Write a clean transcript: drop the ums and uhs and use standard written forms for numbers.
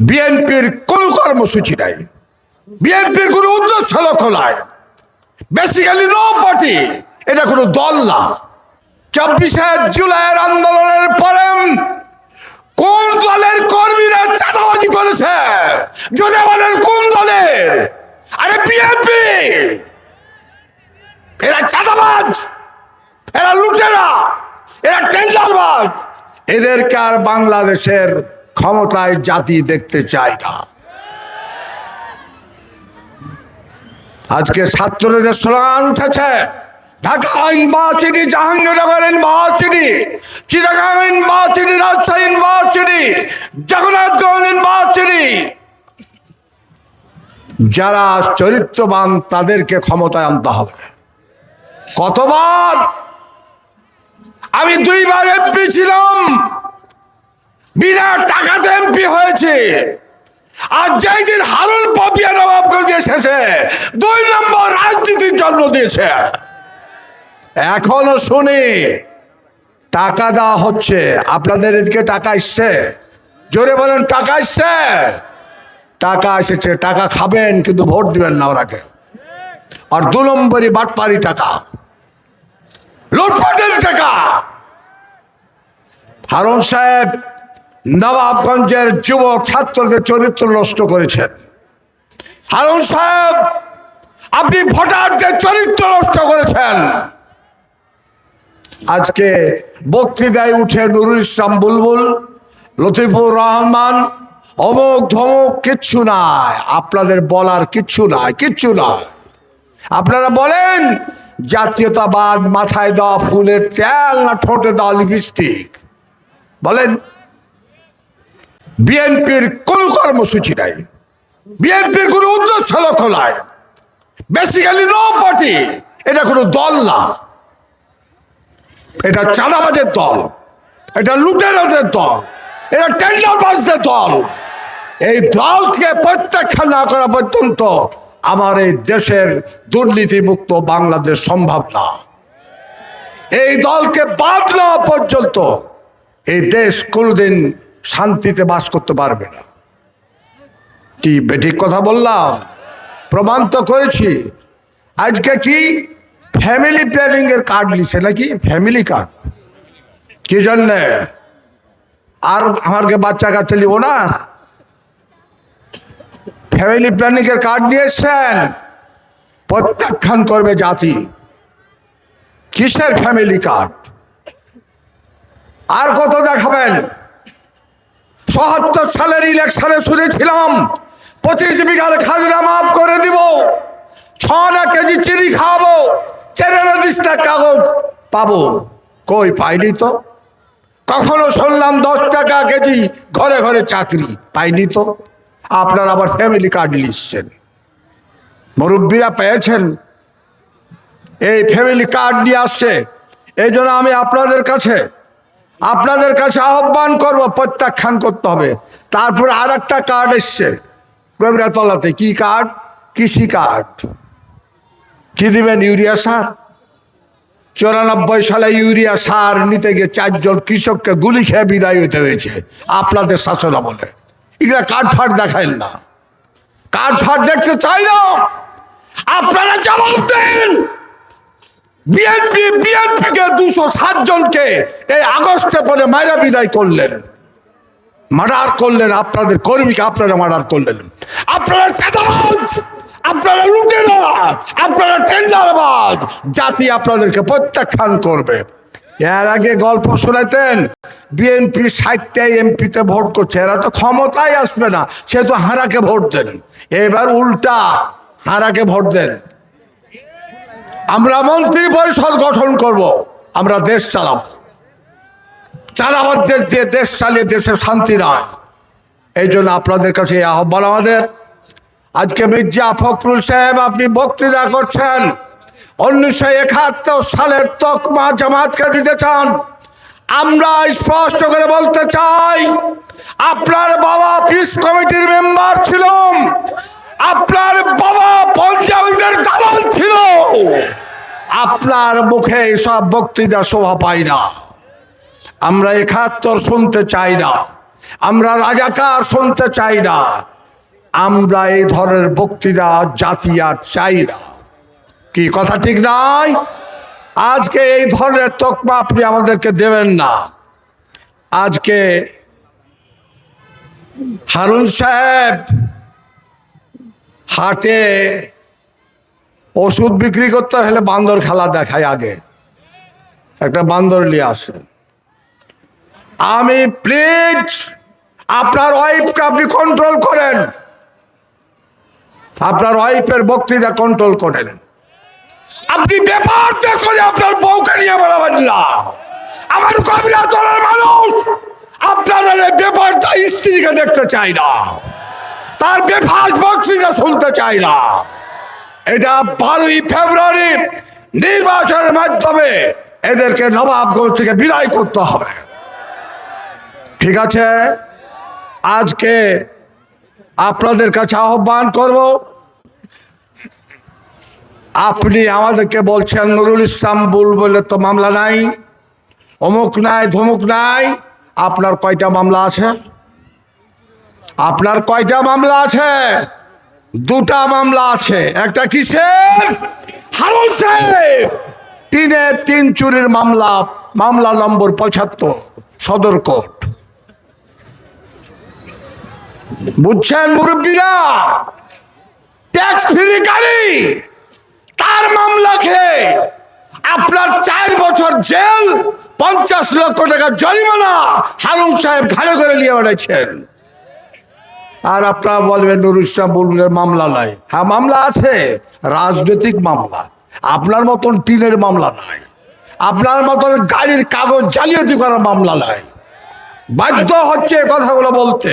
বিএনপির কোন কর্মসূচি নাই, বিএনপির কোন উদ্দেশ্য লক্ষ্য নাই, বেসিক্যালি নো পার্টি, এটা কোনো দল না। 24শে জুলাইয়ের আন্দোলনের পরে কোন দলের কর্মীরা চাঁদাবাজি করেছে? যদি বলেন কোন দলের? আরে বিএনপি। এরা চাঁদাবাজ, এরা লুটেরা, এরা টেন্ডারবাজ। এদেরকে আর বাংলাদেশের ক্ষমতায় জাতি দেখতে চায় না। আজকে ছাত্রদের স্লোগান উঠেছে, Dhaka university, Jahangirnagar university, Chittagong university, Rajshahi university, Jagannathganj university. যারা চরিত্রবান তাদেরকে ক্ষমতায় আনতে হবে। কতবার আমি 2 বার এমপি ছিলাম, বিনা টাকাতে এমপি হয়েছে। আর যেই দিন হারুন পাপিয়া নবাবগঞ্জ এসেছে 2 নম্বর রাজনীতির জন্ম দিয়েছে। এখনো শুনি টাকা দেওয়া হচ্ছে। আপনাদের এদিকে টাকা এসছে? জোরে বলেন, টাকা এসছে? টাকা এসেছে, টাকা খাবেন কিন্তু ভোট দিবেন না ওরাকে। আর 2 নম্বরই বাটপারি টাকা, লুটপাটের টাকা। হারুন সাহেব নবাবগঞ্জের যুব ছাত্রদের চরিত্র নষ্ট করেছেন। হারুন সাহেব আপনি ভোটারদের চরিত্র নষ্ট করেছেন। আজকে বক্তৃতায় উঠে নুরুল ইসলাম বুলবুল, লতিফুর রহমান, অমুক ধমক, কিচ্ছু নাই। আপনাদের বলার কিচ্ছু নাই, কিচ্ছু নাই। আপনারা বলেন জাতীয়তাবাদ মাথায় দেওয়া ফুলের তেল না ঠোঁটে দেওয়া লিপস্টিক? বলেন। বিএনপির কোন কর্মসূচি নাই, বিএনপির কোন উদ্দেশ্য লক্ষ্য নাই, বেসিক্যালি নো পার্টি, এটা কোনো দল না। এটা চাঁদাবাজের দল, এটা লুটেরাদের দল, এটা টেন্ডারবাজদের দল। এই দলকে প্রত্যাখ্যান না করা পর্যন্ত আমার এই দেশের দুর্নীতিমুক্ত বাংলাদেশ সম্ভব না। এই দলকে বাদ নেওয়া পর্যন্ত এই দেশ কোনোদিন শান্তিতে বাস করতে পারবে না। কি বেঠিক কথা বললাম? প্রমাণ তো করেছি। আজকে কি ফ্যামিলি প্ল্যানিং এর কার্ড নিচ্ছে নাকি? ফ্যামিলি কার্ড কি জন্যে? আর আমাকে বাচ্চা কাচ্চা নিব না? ফ্যামিলি প্ল্যানিং এর কার্ড নিয়ে এসছেন, প্রত্যাখ্যান করবে জাতি। কিসের ফ্যামিলি কার্ড? আর কত দেখাবেন? ৭৭ সালের ইলেকশনে শুনেছিলাম 25 বিঘার খাজনা মাফ করে দিব, 6 কেজি চিনি খাওয়াবো, 4 দিস্তা কাগজ পাবো। কই পাইনি তো। কখনো শুনলাম 10 টাকা কেজি ঘরে ঘরে চাকরি, পাইনি তো। আপনারা আবার ফ্যামিলি কার্ড লিখছেন। মুরব্বীরা পেয়েছেন, এই ফ্যামিলি কার্ড নিয়ে আসছে। এই জন্য আমি আপনাদের কাছে আহ্বান করব, প্রত্যাখ্যান করতে হবে। তারপরে আর একটা কার্ড এসছে তলাতে। কি কার্ড? কৃষি কার্ড। কি দিবেন? ইউরিয়া সার। 94 সালে ইউরিয়া সার নিতে গিয়ে 4 জন কৃষককে গুলি খেয়ে বিদায় হতে হয়েছে আপনাদের শাসন আমলে। এগুলা কার্ড ফাট দেখাইল না, কার্ড ফাট দেখতে চাই না। আপনারা জবাব দেন। বিএনপিকে 207 জনকে এই আগস্টে পরে মাইরা বিদায় করলেন, মার্ডার করলেন। আপনাদের কর্মীকে আপনারা মার্ডার করলেন। আপনারা চাঁদাবাজ, আপনারা লুটেরা, আপনারা টেন্ডারবাজ। জাতি আপনাদেরকে প্রত্যাখ্যান করবে। এর আগে গল্প শোনাতেন বিএনপি 60টাই এমপিতে ভোট করছে, এরা তো ক্ষমতায় আসবে না, সে তো হারাকে ভোট দেন। এবার উল্টা, হারাকে ভোট দেন। আমরা মন্ত্রী পরিষদ গঠন করব, আমরা দেশ চালাবো। চাঁদাবাজদের দিয়ে দেশ চালিয়ে দেশে শান্তি নয়। এই জন্য আপনাদের কাছে এই আহ্বান আমাদের। আজকে মির্জা ফখরুল সাহেব আপনি বক্তৃতা করছেন, 1971 সালের তকমা জামাতকে দিতে চান। আমরা স্পষ্ট করে বলতে চাই, আপনার বাবা পিস কমিটির মেম্বার ছিল, আপনার বাবা পঞ্জাবিদের দালাল ছিল। আপনার মুখে এসব বক্তৃতা শোভা পায় না। আমরা 71 শুনতে চাই না। আমরা রাজাকার শুনতে চাই না, আমরা এই ধরনের বক্তৃতা জাতি আর চাই না। কি কথা ঠিক নয়? আজকে এই ধরনের তকমা আপনি আমাদেরকে দেবেন না। আজকে হারুন সাহেব হাটে ওষুধ বিক্রি করতে হলে বান্দর খেলা দেখায়, আগে একটা বান্দর নিয়ে আসে। আমি প্লিজ আপনার ওয়াইফকে আপনি কন্ট্রোল করেন, আপনার ওয়াইফের বক্তৃতা কন্ট্রোল করেন। আপনি ব্যাপার দেখুন, আপনার বউকে নিয়ে বলাবেন না। আমার কবিরা দলের মানুষ আপনার ব্যাপারটা স্ত্রীকে দেখতে চাই না, তার বেফাস বক্তৃতা শুনতে চাই না। এটা 12ই ফেব্রুয়ারি নির্বাচনের মাধ্যমে এদেরকে নবাবগঞ্জ থেকে বিদায় করতে হবে। ঠিক আছে, আজকে আপনাদের কাছে আহ্বান করব, আপনি আমাদেরকে বলছেন নুরুল ইসলাম বুলবুল তো মামলা নাই, অমুক নাই, ধমুক নাই। আপনার কয়টা মামলা আছে? আপনার কয়টা মামলা আছে? 2টা মামলা আছে। একটা কিসের? হারুন সাহেব টিনের টিন চুরির মামলা, মামলা নম্বর 75, সদর কোর্ট। বুঝছেন মুরব্বীরা? ট্যাক্স ফ্রি গাড়ি, তার মামলা খেয়ে আপনার 4 বছর জেল, 50 লক্ষ টাকা জরিমানা হারুন সাহেব ঘাড়ে করে নিয়ে বেড়াচ্ছেন। আর আপনারা বলবেন নুরুল ইসলাম বুলবুলের মামলা নাই। হ্যাঁ, মামলা আছে, রাজনৈতিক মামলা। আপনার মতন টিনের মামলা নাই, আপনার মতন গাড়ির কাগজ জালিয়াতি করার মামলা নাই। বাধ্য হচ্ছে কথাগুলো বলতে।